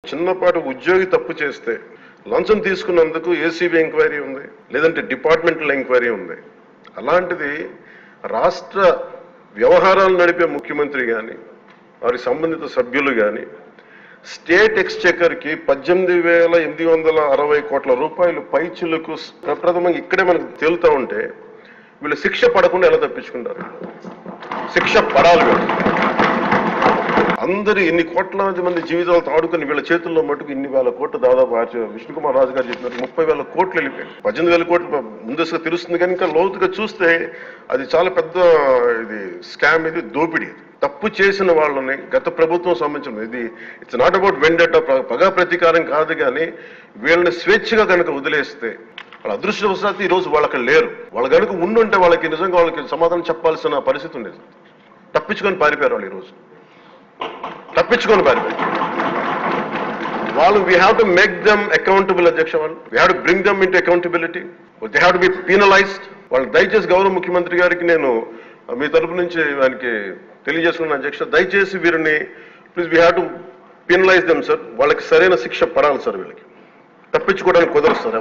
చిన్నపాటి ఉద్యోగి తప్పు చేస్తే లంచం తీసుకున్నందుకు ఏసీబీ ఎంక్వైరీ ఉంది, లేదంటే డిపార్ట్మెంటల్ ఎంక్వైరీ ఉంది. అలాంటిది రాష్ట్ర వ్యవహారాలు నడిపే ముఖ్యమంత్రి కానీ వారి సంబంధిత సభ్యులు కానీ స్టేట్ ఎక్స్చెకర్కి 18,860 కోట్ల రూపాయలు పైచిలకు ప్రప్రథమంగా ఇక్కడే మనకు తేలుతూ ఉంటే వీళ్ళు శిక్ష పడకుండా ఎలా తప్పించుకుంటారు? శిక్ష పడాలి. అందరూ ఇన్ని కోట్లాది మంది జీవితాలతో ఆడుకుని వీళ్ళ చేతుల్లో మటుకు ఇన్ని వేల కోట్లు దాదాపు విష్ణుకుమార్ రాజు గారు చెప్పినట్టు 30,000 కోట్లు వెళ్ళిపోయాయి. 18,000 కోట్లు ముందస్తుగా తెలుస్తుంది కానీ ఇంకా లోతుగా చూస్తే అది చాలా పెద్ద ఇది స్కామ్, ఇది దోపిడీ. తప్పు చేసిన వాళ్ళని గత ప్రభుత్వం సంబంధించిన ఇది ఇట్స్ నాట్ అబౌట్ వెండేటా, పగా ప్రతీకారం కాదు. కానీ వీళ్ళని స్వేచ్ఛగా కనుక వదిలేస్తే వాళ్ళ అదృష్టవశాత్తు ఈ రోజు వాళ్ళకి లేరు. వాళ్ళు కనుక ఉండుంటే వాళ్ళకి నిజంగా వాళ్ళకి సమాధానం చెప్పాల్సిన పరిస్థితి ఉండేది. తప్పించుకొని పారిపోయారు వాళ్ళు. ఈరోజు తప్పించుకొని పారిపోయారు వాళ్ళు. We have to make them accountable అధ్యక్ష. వాళ్ళు we have to bring them into accountability. They have to be penalised. వాళ్ళు దయచేసి గౌరవ ముఖ్యమంత్రి గారికి నేను మీ తరపు నుంచి ఆయనకి తెలియజేసుకున్నాను అధ్యక్ష, దయచేసి వీరిని please we have to penalise them sir. వాళ్ళకి సరైన శిక్ష పడాలి సార్. వీళ్ళకి తప్పించుకోవడానికి కుదరదు సార్.